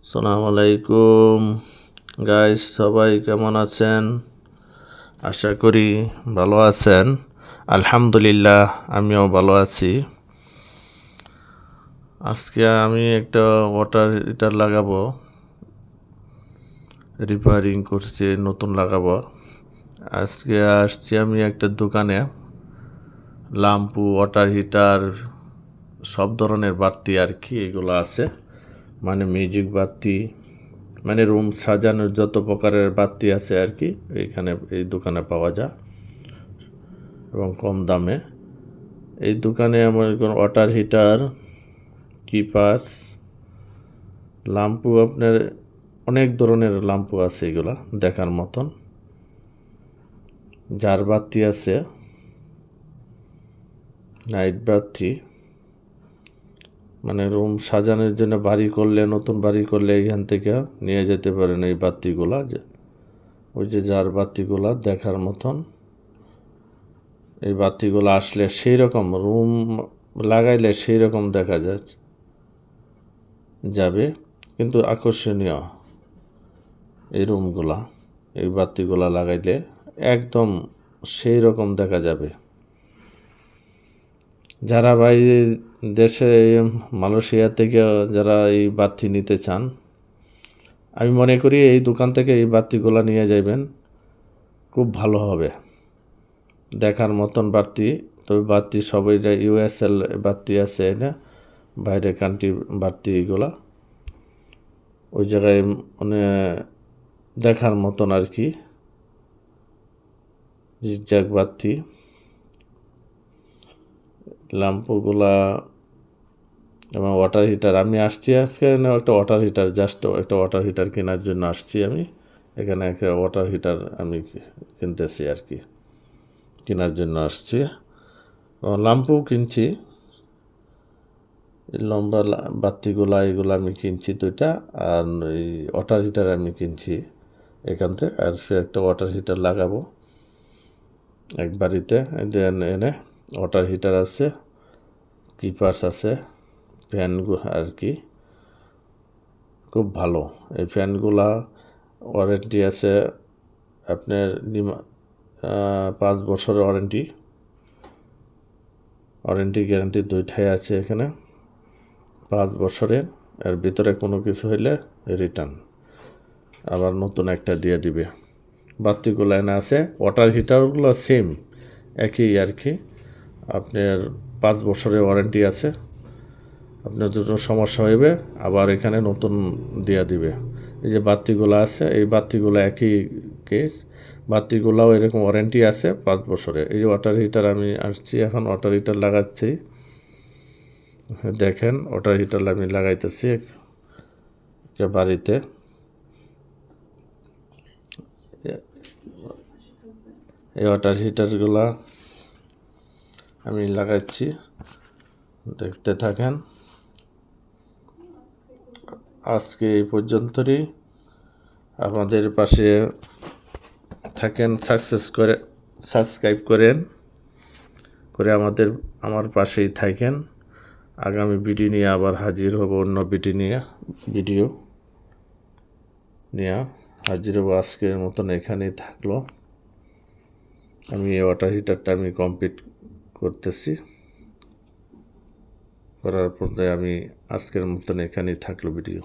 আসসালামু আলাইকুম গাইস, সবাই কেমন আছেন? আশা করি ভালো আছেন। আলহামদুলিল্লাহ, আমিও ভালো আছি। আজকে আমি একটা ওয়াটার হিটার লাগাবো, রিপেয়ারিং করছি, নতুন লাগাবো। আজকে আসছি আমি একটা দোকানে, ল্যাম্পু, ওয়াটার হিটার, সব ধরনের বাতি আর কি এগুলো আছে, মানে মিউজিক বাতি, মানে রুম সাজানোর যত প্রকারের বাতি আছে আর কি এইখানে এই দোকানে পাওয়া যায় এবং কম দামে। এই দোকানে আমার ওয়াটার হিটার, কিপাস, ল্যাম্পু, আপনার অনেক ধরনের ল্যাম্পু আছে, এগুলা দেখার মতন। জার বাতি আছে, নাইট বাতি, মানে রুম সাজানোর জন্য বাড়ি করলে, নতুন বাড়ি করলে এখান থেকে নিয়ে যেতে পারেন এই বাতিগুলা। ওই যে জার বাতিগুলা দেখার মতন। এই বাতিগুলো আসলে সেই রকম রুম লাগাইলে সেই রকম দেখা যাবে, কিন্তু আকর্ষণীয় এই রুমগুলা, এই বাতিগুলা লাগাইলে একদম সেই রকম দেখা যাবে। যারা বাইরে দেশে, মালয়েশিয়া থেকে যারা এই বাতি নিতে চান, আমি মনে করি এই দোকান থেকে এই বাতিগুলা নিয়ে যাবেন, খুব ভালো হবে, দেখার মতন বাতি। তবে বাতি সবাই ইউএসএল বাতি আছে না, বাইরে কান্ট্রি বাতি, এগুলা ওই জায়গায় মানে দেখার মতন আর কি, জিগজ্যাগ বাতি, ল্যাম্পগুলা এবং ওয়াটার হিটার। আমি আসছি আজকে একটা ওয়াটার হিটার, জাস্ট একটা ওয়াটার হিটার কেনার জন্য আসছি আমি এখানে। একটা ওয়াটার হিটার আমি কিনতেছি আর কি, কেনার জন্য আসছি। ল্যাম্পও কিনছি, লম্বা বাতিগুলা এগুলো আমি কিনছি দুইটা, আর এই ওয়াটার হিটার আমি কিনছি এখান থেকে। আর সে একটা ওয়াটার হিটার লাগাবো এক বাড়িতে এনে। ওয়াটার হিটার আছে, কিপাস আছে, ফ্যান আর কি, খুব ভালো এই ফ্যানগুলা। ওয়ারেন্টি আছে আপনার 5 বছরের ওয়ারেন্টি গ্যারান্টি দুইটাই আছে এখানে। 5 বছরের, এর ভিতরে কোনো কিছু হইলে রিটার্ন, আবার নতুন একটা দিয়ে দিবে। বাতিগুলো এনে আছে, ওয়াটার হিটারগুলো সেম একই আর কি, আপনার 5 বছরের ওয়ারেন্টি আছে। আপনার দুটো সমস্যা হইবে, আবার এখানে নতুন দিয়ে দিবে। এই যে বাতিগুলো আছে, এই বাতিগুলো একই কেস, বাতিগুলোও এরকম ওয়ারেন্টি আছে 5 বছরে। এই যে ওয়াটার হিটার আমি আসছি এখন, ওয়াটার হিটার লাগাচ্ছি, দেখেন ওয়াটার হিটার আমি লাগাইতেছি একটা বাড়িতে। এই ওয়াটার হিটারগুলা আমি লাগাচ্ছি, দেখতে থাকেন। আজকে এই পর্যন্তই, আমাদের পাশে থাকেন, সাবস্ক্রাইব করে আমার পাশেই থাকেন। আগামী ভিডিও নিয়ে আবার হাজির হব, অন্য ভিডিও নিয়ে হাজির হব। আজকের মতন এখানেই থাকলো। আমি এই ওয়াটার হিটারটা আমি কমপ্লিট করতেছি, করার পরে আমি আজকের মতন এখানেই থাকলো ভিডিও।